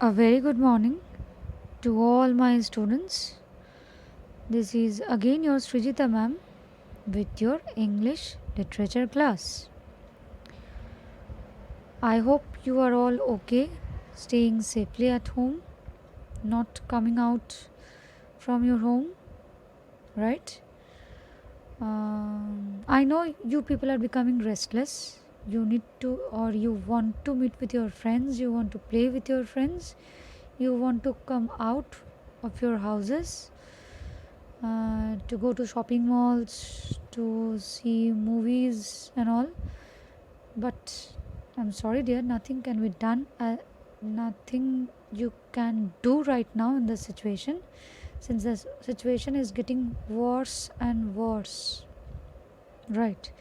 A very good morning to all my students. This is again your Srijita ma'am with your English literature class. I hope you are all okay, staying safely at home, not coming out from your home, right? I know you people are becoming restless. You need to, or you want to meet with your friends, you want to play with your friends, you want to come out of your houses to go to shopping malls, to see movies and all. But I'm sorry, dear, nothing can be done. Nothing you can do right now in this situation, since the situation is getting worse and worse. Right.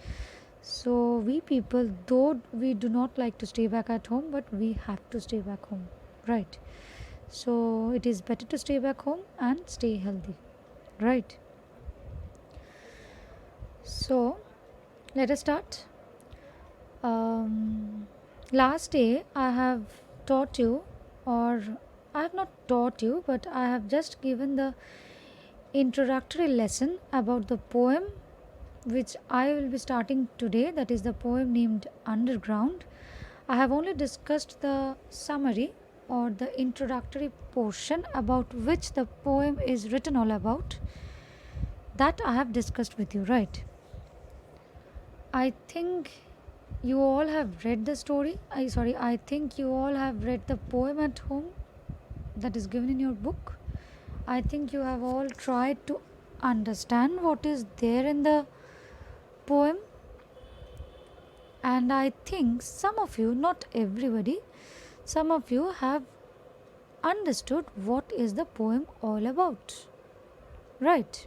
So, we people, though we do not like to stay back at home, but we have to stay back home. Right. So, it is better to stay back home and stay healthy. Right. So, let us start. Last day I have taught you, or I have not taught you, but I have just given the introductory lesson about the poem which I will be starting today, that is the poem named Underground. I have only discussed the summary or the introductory portion about which the poem is written all about. That I have discussed with you, right? I think you all have read the story. I think you all have read the poem at home that is given in your book. I think you have all tried to understand what is there in the poem. And I think some of you, not everybody, some of you have understood what is the poem all about. Right.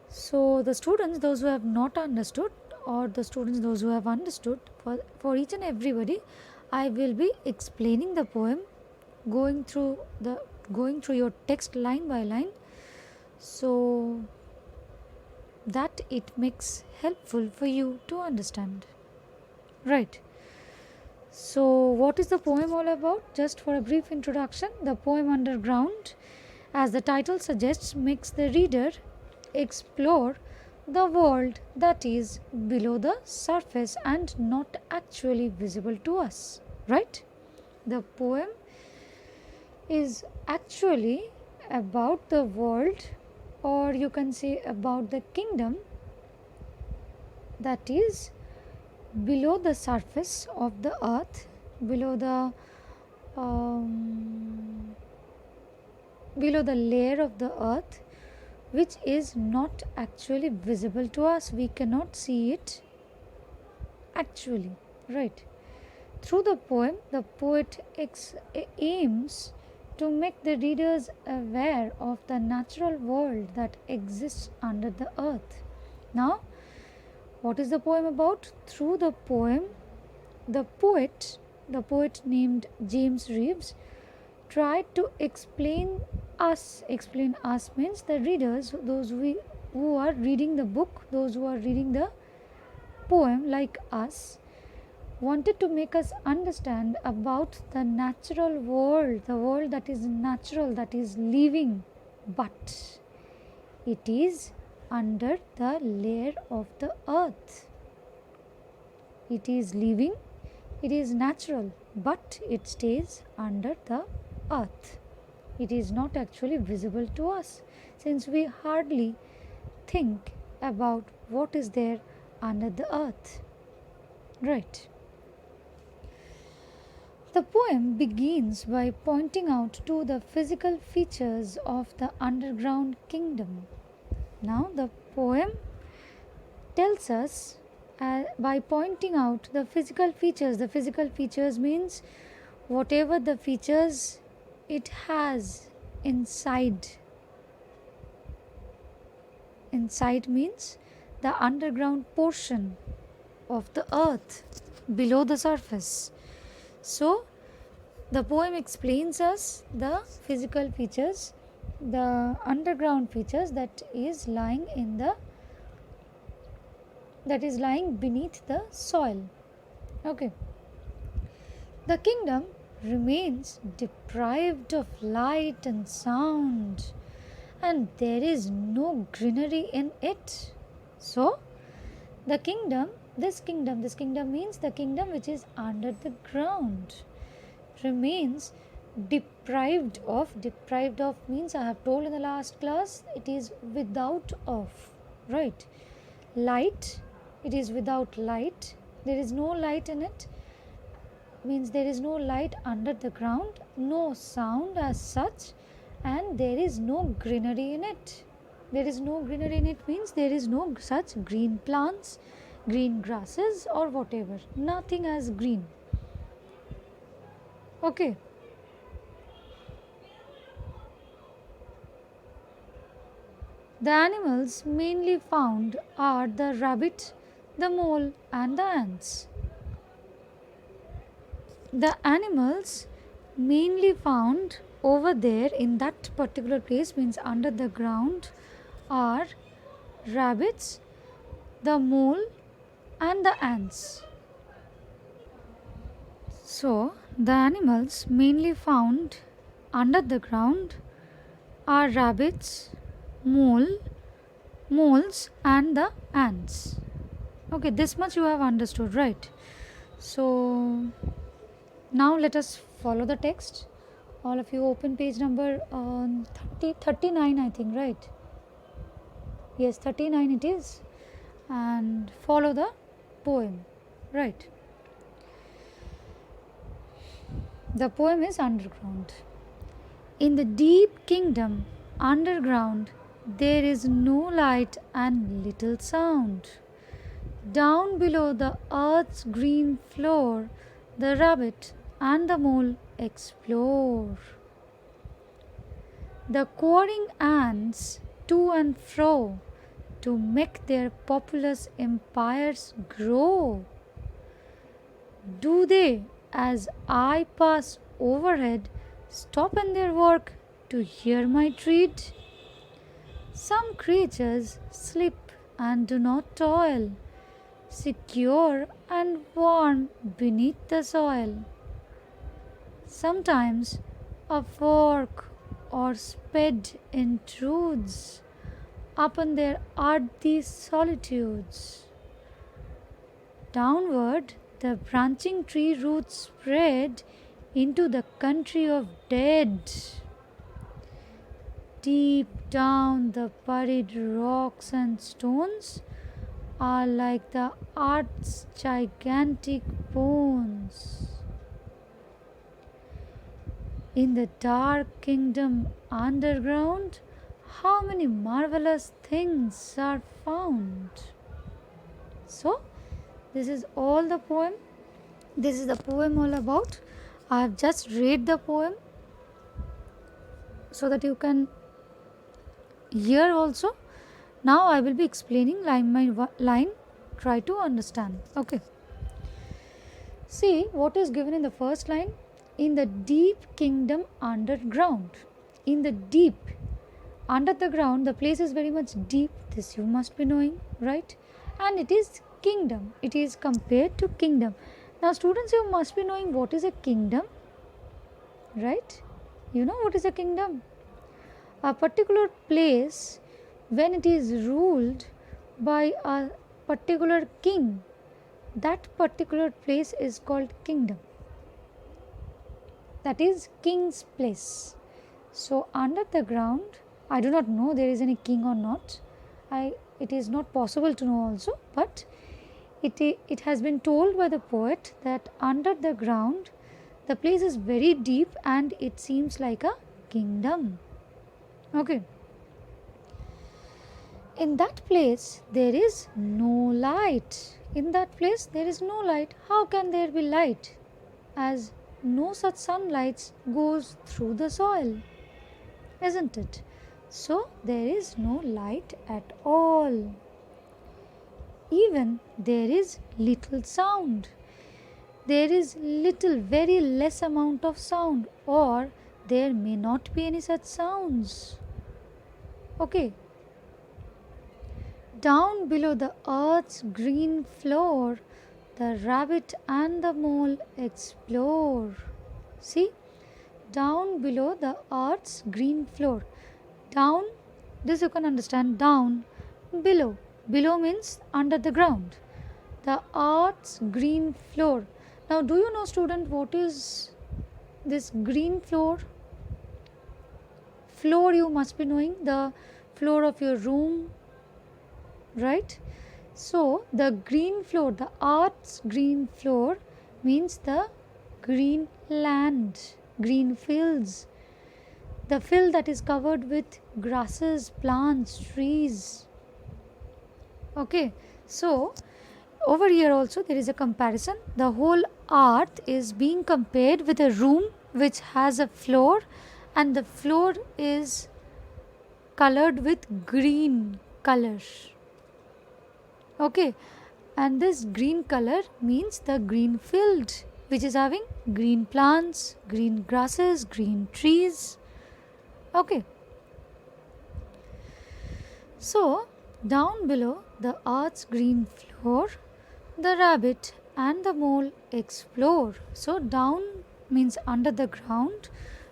So the students, those who have not understood, or the students, those who have understood, for each and everybody, I will be explaining the poem, going through your text line by line, so that it makes helpful for you to understand. Right. So what is the poem all about? Just for a brief introduction, the poem Underground, as the title suggests, makes the reader explore the world that is below the surface and not actually visible to us. Right? The poem is actually about the world, or you can say about the kingdom that is below the surface of the earth, below the um, below the layer of the earth, which is not actually visible to us. We cannot see it actually, right? Through the poem, the poet aims to make the readers aware of the natural world that exists under the earth. Now, what is the poem about? Through the poem, the poet named James Reeves, tried to explain us. Explain us means the readers, who are reading the book, those who are reading the poem like us, wanted to make us understand about the natural world, the world that is natural, that is living, but it is under the layer of the earth. It is living, it is natural, but it stays under the earth. It is not actually visible to us, since we hardly think about what is there under the earth. Right. The poem begins by pointing out to the physical features of the underground kingdom. Now, the poem tells us by pointing out the physical features. The physical features means whatever the features it has inside. Inside means the underground portion of the earth below the surface. So, the poem explains us the physical features, the underground features that is lying beneath the soil. Okay. The kingdom remains deprived of light and sound, and there is no greenery in it. So, this kingdom means the kingdom which is under the ground, remains deprived of means I have told in the last class it is without of, right? Light, it is without light, there is no light in it, means there is no light under the ground, no sound as such, and there is no greenery in it. There is no greenery in it means there is no such green plants, green grasses, or whatever, nothing as green. Okay. The animals mainly found are the rabbit, the mole, and the ants. The animals mainly found over there in that particular place, means under the ground, are rabbits, the mole, and the ants. So, the animals mainly found under the ground are rabbits, moles, and the ants. Okay, this much you have understood, right? So, now let us follow the text. All of you open page number 39, I think, right? Yes, 39 it is. And follow the poem, right? The poem is Underground. In the deep kingdom underground, there is no light and little sound. Down below the earth's green floor, the rabbit and the mole explore. The quarrying ants to and fro to make their populous empires grow. Do they, as I pass overhead, stop in their work to hear my tread? Some creatures slip and do not toil, secure and warm beneath the soil. Sometimes a fork or spade intrudes upon their earthy solitudes. Downward the branching tree roots spread into the country of dead. Deep down the buried rocks and stones are like the earth's gigantic bones. In the dark kingdom underground, how many marvelous things are found. So, this is all the poem. This is the poem all about. I have just read the poem so that you can hear also. Now I will be explaining line by line. Try to understand. Okay. See what is given in the first line. In the deep kingdom underground. In the deep, under the ground, the place is very much deep. This you must be knowing, right? And it is kingdom. It is compared to kingdom. Now students, you must be knowing what is a kingdom, right? You know what is a kingdom? A particular place when it is ruled by a particular king, that particular place is called kingdom. That is king's place. So under the ground, I do not know there is any king or not. It is not possible to know also, but it has been told by the poet that under the ground the place is very deep and it seems like a kingdom. Okay. In that place there is no light. In that place there is no light. How can there be light? As no such sunlight goes through the soil, isn't it? So there is no light at all. Even there is little sound. There is little, very less amount of sound, or there may not be any such sounds. Okay. Down below the earth's green floor, the rabbit and the mole explore. See, down below the earth's green floor. Down, this you can understand, down, below. Below means under the ground. The earth's green floor. Now, do you know, student, what is this green floor? Floor, you must be knowing, the floor of your room, right? So, the green floor, the earth's green floor means the green land, green fields, the field that is covered with grasses, plants, trees. Okay, so over here also there is a comparison. The whole earth is being compared with a room which has a floor, and the floor is colored with green color. Okay, and this green color means the green field which is having green plants, green grasses, green trees. Okay, so down below the earth's green floor, the rabbit and the mole explore. So down means under the ground,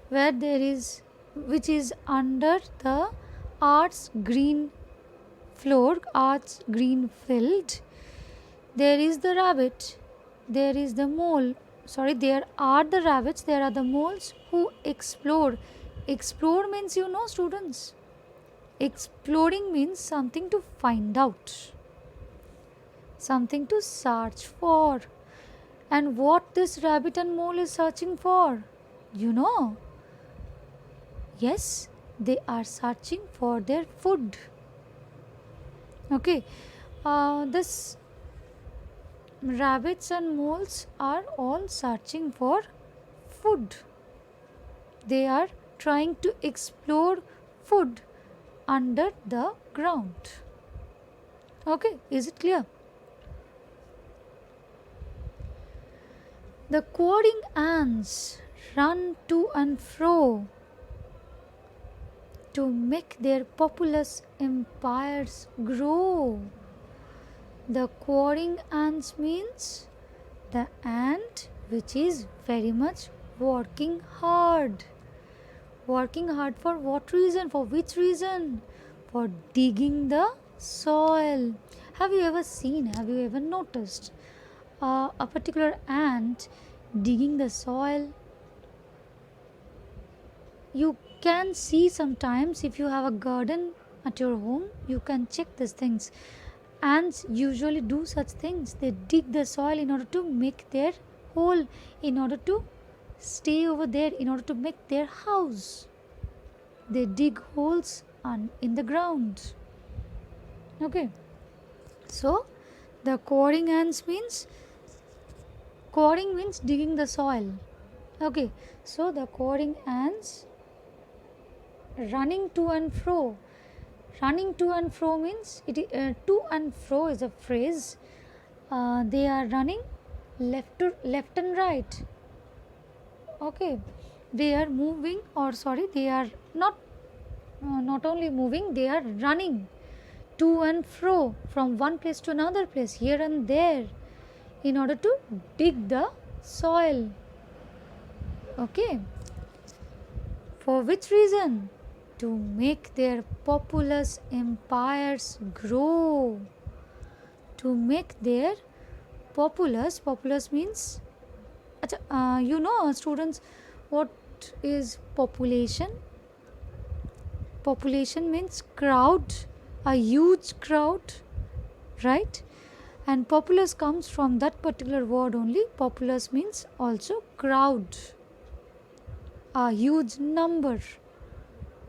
where there is, which is under the earth's green floor, earth's green field. There is the rabbit, there is the mole. Sorry, there are the rabbits, there are the moles who explore. Explore means, you know, students, exploring means something to find out, something to search for. And what this rabbit and mole is searching for? You know? Yes, they are searching for their food. Okay, this rabbits and moles are all searching for food. They are trying to explore food under the ground. Okay, is it clear? The quarrying ants run to and fro to make their populous empires grow. The quarrying ants means the ant which is very much working hard. Working hard for what reason? For which reason? For digging the soil. Have you ever seen, have you ever noticed a particular ant digging the soil? You can see sometimes, if you have a garden at your home, you can check these things. Ants usually do such things. They dig the soil in order to make their hole, in order to stay over there, in order to make their house. They dig holes in the ground. Okay, so the quarrying ants means, quarrying means digging the soil. Okay, so the quarrying ants running to and fro. Running to and fro means to and fro is a phrase. They are running left and right. Okay, they are moving, or sorry, they are not only moving, they are running to and fro from one place to another place, here and there, in order to dig the soil. Okay, for which reason? To make their populous empires grow. To make their populous means, you know, students, what is population? Population means crowd, a huge crowd, right? And populous comes from that particular word only. Populous means also crowd, a huge number.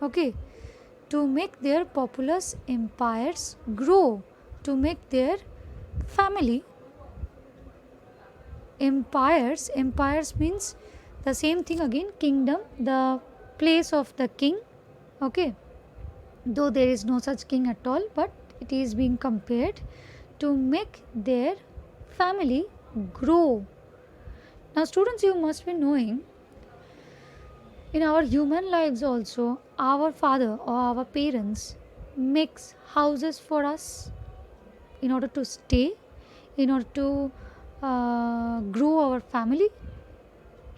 Okay, to make their populous empires grow, to make their family. Empires means the same thing again, kingdom, the place of the king. Okay, though there is no such king at all, but it is being compared, to make their family grow. Now students, you must be knowing, in our human lives also, our father or our parents makes houses for us in order to stay, in order to grow our family,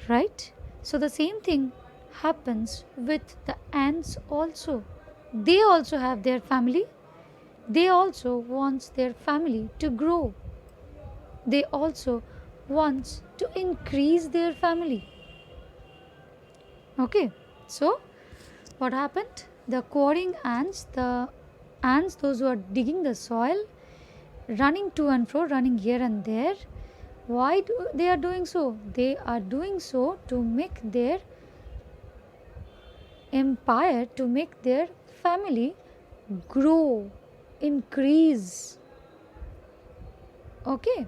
right? So the same thing happens with the ants also. They also have their family. They also want their family to grow. They also want to increase their family. Okay, so what happened? The quarrying ants, those who are digging the soil, running to and fro, running here and there. Why they are doing so? They are doing so to make their empire, to make their family grow, increase. Okay.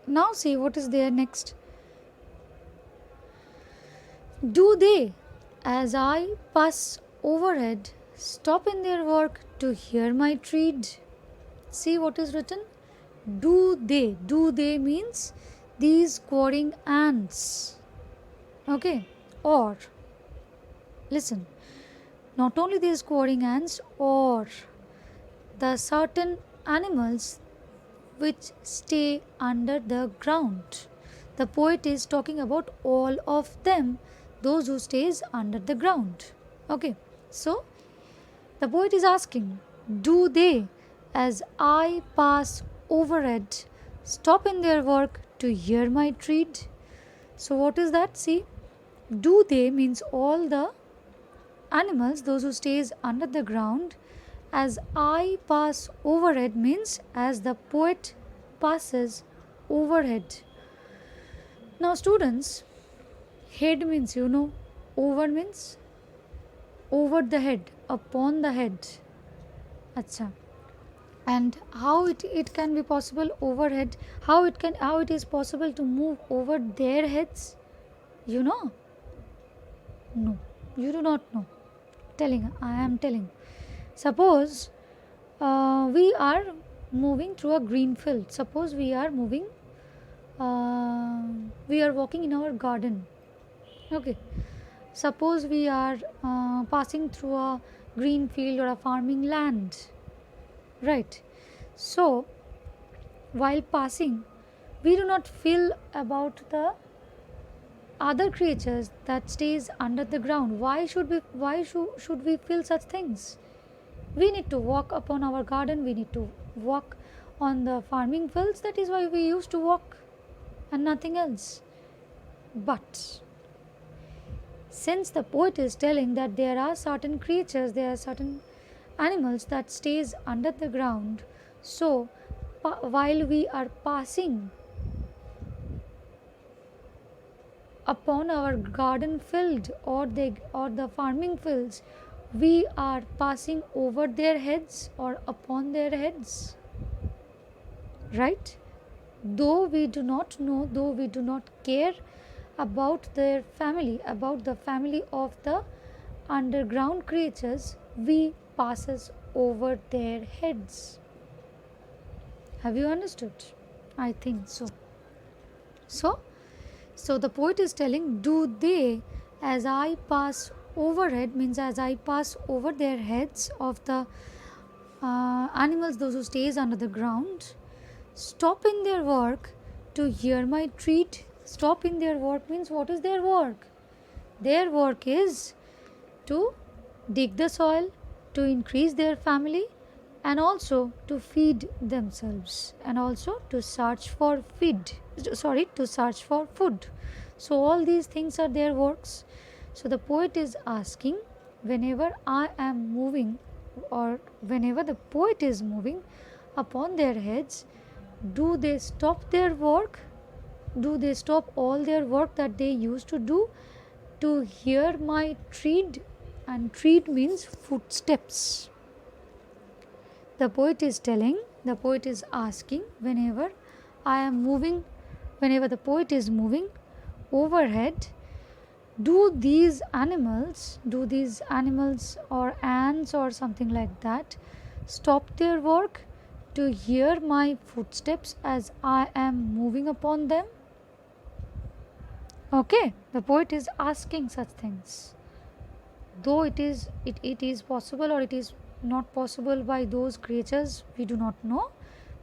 Now see what is there next. Do they, as I pass overhead, stop in their work to hear my tread? See what is written? Do they? Do they means these quarrying ants. Okay. Or listen, not only these quarrying ants, or the certain animals which stay under the ground. The poet is talking about all of them, those who stays under the ground. Okay, so the poet is asking, do they, as I pass overhead, stop in their work to hear my tread? So what is that? See, do they means all the animals, those who stays under the ground. As I pass overhead means as the poet passes overhead. Now students, head means over means over the head, upon the head. Acha. And how it can be possible overhead, how it is possible to move over their heads? You know? No, you do not know. I am telling. Suppose we are moving through a green field. Suppose we are walking in our garden. Okay. Suppose we are passing through a green field or a farming land. Right. So, while passing, we do not feel about the other creatures that stays under the ground. Why should we feel such things? We need to walk upon our garden, we need to walk on the farming fields. That is why we used to walk and nothing else. But since the poet is telling that there are certain creatures, there are certain animals that stays under the ground, so while we are passing upon our garden field or the farming fields, we are passing over their heads or upon their heads, right? Though we do not know, though we do not care about their family, about the family of the underground creatures, we passes over their heads. Have you understood? I think so. So the poet is telling, do they, as I pass overhead means as I pass over their heads of the animals, those who stays under the ground, stop in their work to hear my treat. Stop in their work means what is their work? Their work is to dig the soil, to increase their family, and also to feed themselves, and also to search for food. So all these things are their works. So the poet is asking, whenever I am moving, or whenever the poet is moving upon their heads, do they stop their work? Do they stop all their work that they used to do to hear my tread? And tread means footsteps. The poet is asking, whenever the poet is moving overhead, do these animals or ants or something like that stop their work to hear my footsteps as I am moving upon them? Okay, the poet is asking such things. Though it is possible or it is not possible by those creatures, we do not know,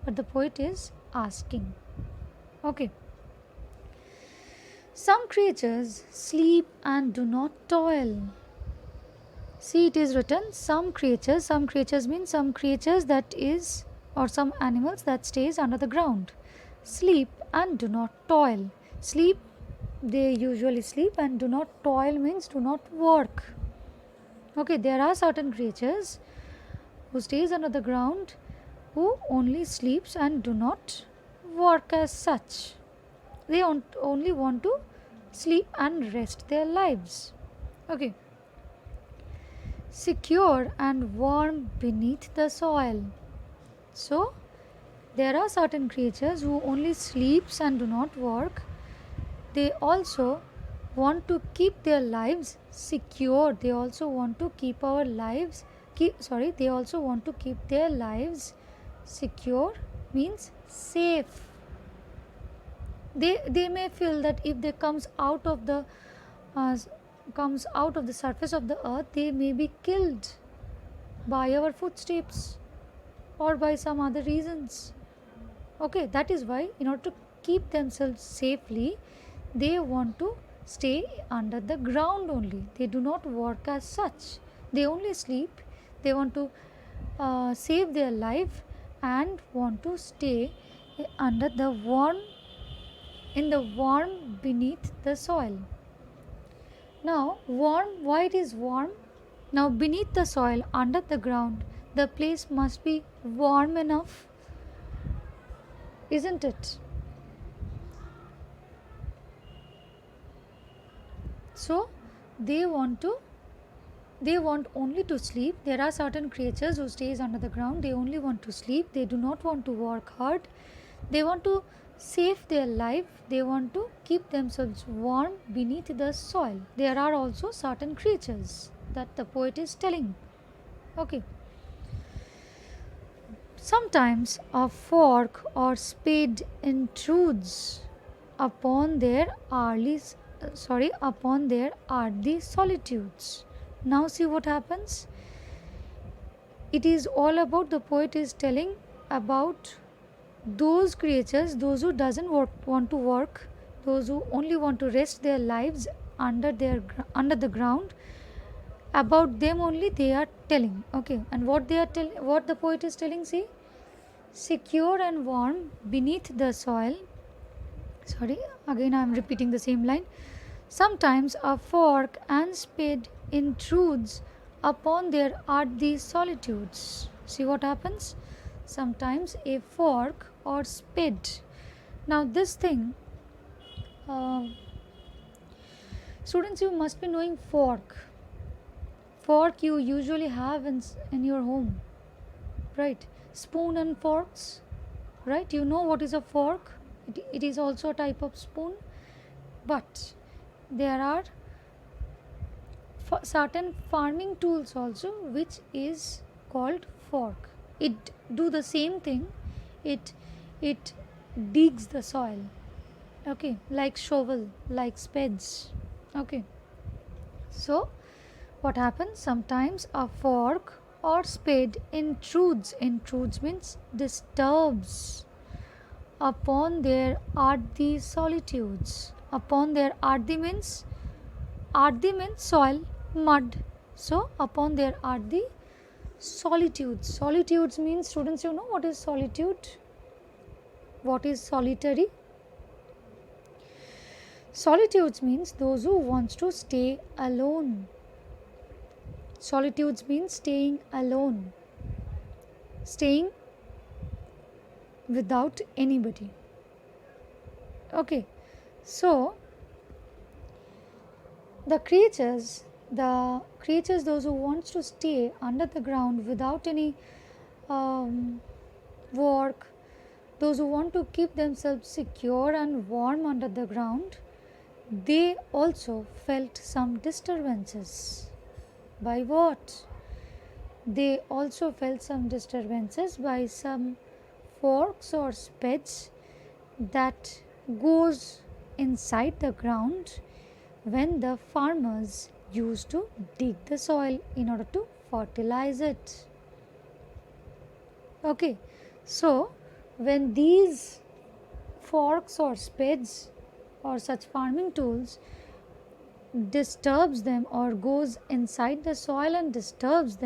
but the poet is asking. Okay. Some creatures sleep and do not toil. See, it is written some creatures means some creatures that is, or some animals that stays under the ground. Sleep and do not toil. Sleep, they usually sleep, and do not toil means do not work. Okay, there are certain creatures who stays under the ground who only sleeps and do not work as such. They only want to sleep and rest their lives. Okay. Secure and warm beneath the soil. So, there are certain creatures who only sleeps and do not work. They also want to keep their lives secure. They also want to keep our lives they also want to keep their lives secure means safe. They may feel that if they uh, comes out of the surface of the earth, they may be killed by our footsteps or by some other reasons. Okay, that is why in order to keep themselves safely, they want to stay under the ground only. They do not work as such. They only sleep. They want to save their life and want to stay under the warm in the warm beneath the soil. Now, warm, why it is warm? Now, beneath the soil, under the ground, the place must be warm enough, isn't it? So, they want to they want only to sleep. There are certain creatures who stays under the ground. They only want to sleep. They do not want to work hard. They want to save their life. They want to keep themselves warm beneath the soil. There are also certain creatures that the poet is telling. Okay. Sometimes a fork or spade intrudes upon their upon their earthy solitudes. Now see what happens. It is all about, the poet is telling about those creatures, those who doesn't want to work, those who only want to rest their lives under the ground. About them only they are telling. Okay, and what what the poet is telling, see, secure and warm beneath the soil. Sorry, again I am repeating the same line. Sometimes a fork and spade intrudes upon their earthy solitudes. See what happens? Sometimes a fork or spade. Now this thing, uh, students, you must be knowing fork. Fork you usually have in your home, right? Spoon and forks, right? You know what is a fork? It is also a type of spoon, but there are certain farming tools also which is called fork. It do the same thing. It it digs the soil. Okay, like shovel, like spades. Okay, so what happens? Sometimes a fork or spade intrudes means disturbs upon their earthy solitudes. Upon their earthy means soil, mud. So upon their earthy solitudes. Solitudes means, students, you know what is solitude? What is solitary? Solitudes means those who wants to stay alone. Solitudes means staying alone, staying without anybody. Okay, so the creatures those who wants to stay under the ground without any work, those who want to keep themselves secure and warm under the ground, they also felt some disturbances. By what? They also felt some disturbances by some forks or spades that goes inside the ground when the farmers used to dig the soil in order to fertilize it. Okay, so when these forks or spades or such farming tools disturbs them or goes inside the soil and disturbs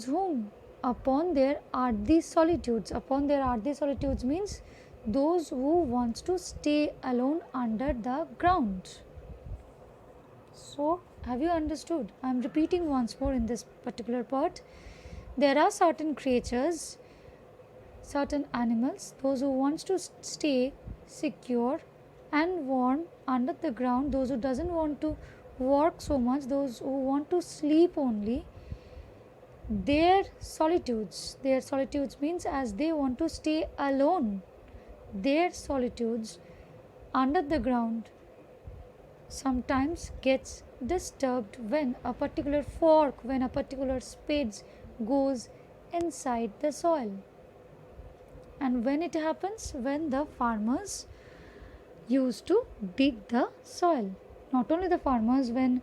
whom? Upon their ardi solitudes. Upon their ardi solitudes means those who wants to stay alone under the ground. So, have you understood? I am repeating once more in this particular part. There are certain creatures, certain animals, those who wants to stay secure and warm under the ground, those who doesn't want to work so much, those who want to sleep only, their solitudes means as they want to stay alone, their solitudes under the ground sometimes gets disturbed when a particular fork, when a particular spade goes inside the soil. And when it happens, when the farmers used to dig the soil, not only the farmers, when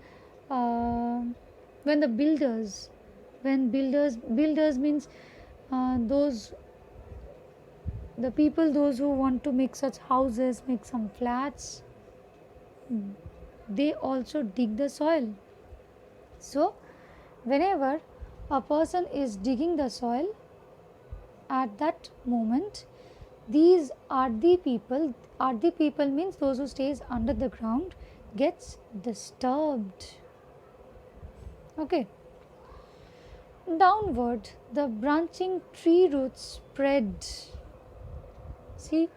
the builders, when builders means those, the people, those who want to make such houses, make some flats, they also dig the soil. So whenever a person is digging the soil, at that moment these are the people means those who stays under the ground gets disturbed. Okay. Downward the branching tree roots spread. See,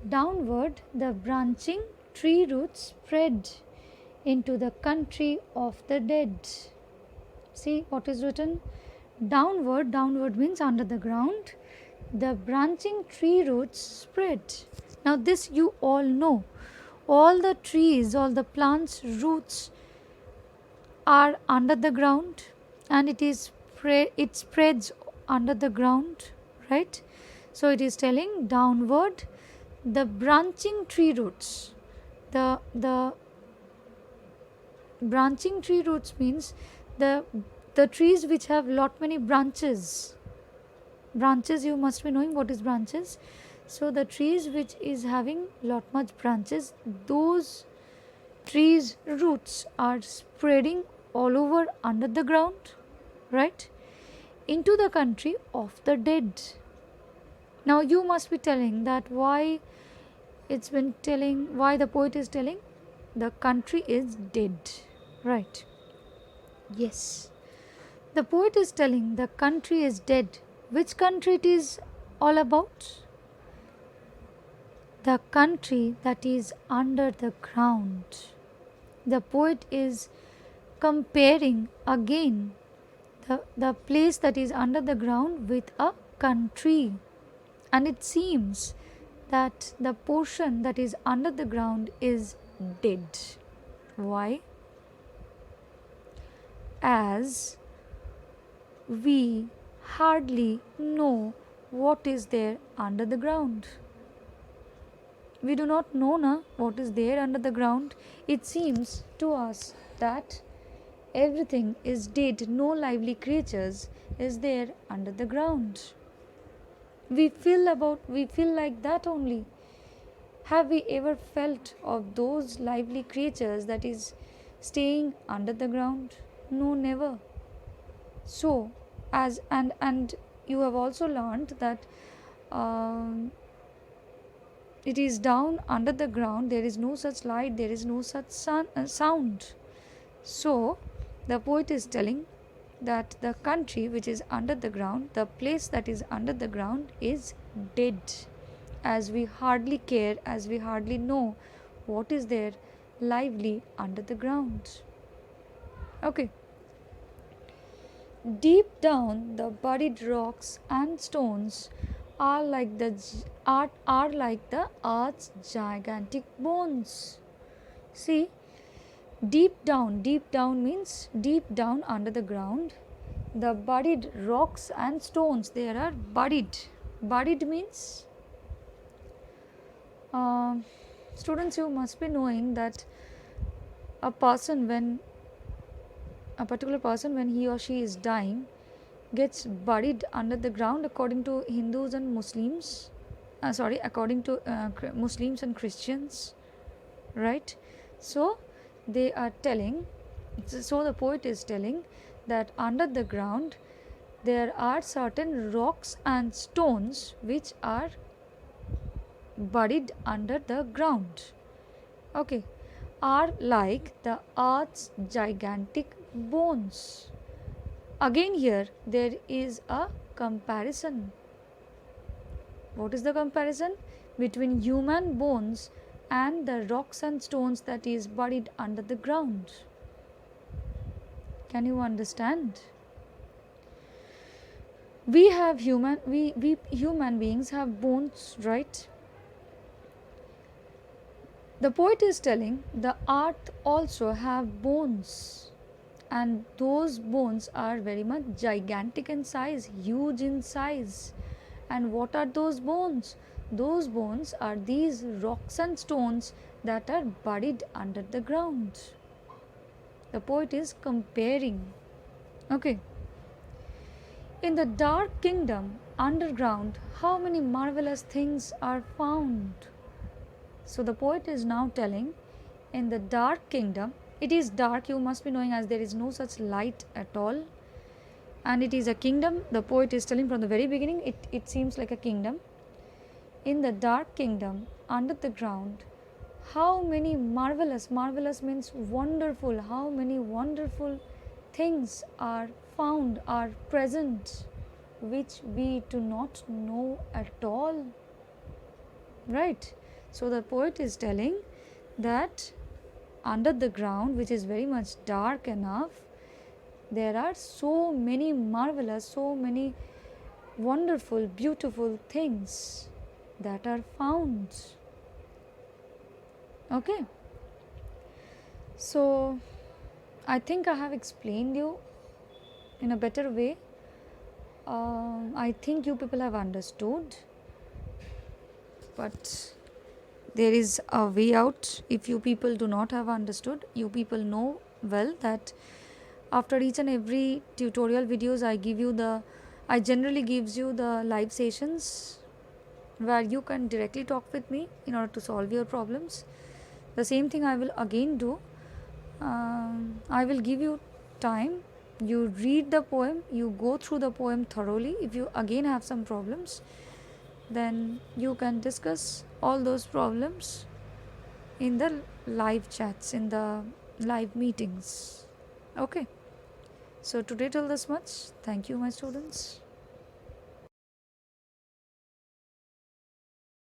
downward the branching tree roots spread into the country of the dead. See what is written? Downward means under the ground. The branching tree roots spread. Now this you all know. All the trees, all the plants' roots are under the ground, and it spreads under the ground, right? So it is telling downward the branching tree roots. The branching tree roots means the trees which have lot many branches. Branches, you must be knowing what is branches. So the trees which is having lot much branches, those trees roots are spreading all over under the ground, right, into the country of the dead. Now you must be telling that why the poet is telling the country is dead, right? Yes, the poet is telling the country is dead. Which country it is all about? The country that is under the ground. The poet is comparing again the place that is under the ground with a country, and it seems that the portion that is under the ground is dead. Why? As we hardly know what is there under the ground. We do not know what is there under the ground. It seems to us that everything is dead, no lively creatures is there under the ground. We feel like that only. Have we ever felt of those lively creatures that is staying under the ground? No, never. So as and you have also learned that it is down under the ground, there is no such light, there is no such sound. So the poet is telling that the country which is under the ground, the place that is under the ground is dead, as we hardly care, as we hardly know what is there lively under the ground. Okay. Deep down, the buried rocks and stones are like the earth's gigantic bones. See, deep down means deep down under the ground. The buried rocks and stones, there are buried. Buried means, students, you must be knowing that a particular person, when he or she is dying, gets buried under the ground according to Hindus and Muslims. according to Muslims and Christians, right? So they are telling, so the poet is telling that under the ground there are certain rocks and stones which are buried under the ground, okay, are like the earth's gigantic bones. Again, here there is a comparison. What is the comparison? Between human bones and the rocks and stones that is buried under the ground. Can you understand? We human beings have bones, right? The poet is telling the earth also have bones, and those bones are very much gigantic in size, huge in size. And what are those bones? Those bones are these rocks and stones that are buried under the ground. The poet is comparing. Okay. In the dark kingdom underground, how many marvelous things are found? So the poet is now telling, in the dark kingdom, it is dark, you must be knowing, as there is no such light at all. And it is a kingdom. The poet is telling from the very beginning, it seems like a kingdom. In the dark kingdom, under the ground, how many marvelous means wonderful, how many wonderful things are found, are present, which we do not know at all, right? So the poet is telling that under the ground, which is very much dark enough, there are so many marvelous, so many wonderful, beautiful things that are found. Okay. So I think I have explained you in a better way. I think you people have understood, but there is a way out. If you people do not have understood, you people know well that after each and every tutorial videos I generally gives you the live sessions where you can directly talk with me in order to solve your problems. The same thing I will again do. I will give you time, you read the poem, you go through the poem thoroughly. If you again have some problems, then you can discuss all those problems in the live chats, in the live meetings. Okay. So today till this much. Thank you, my students.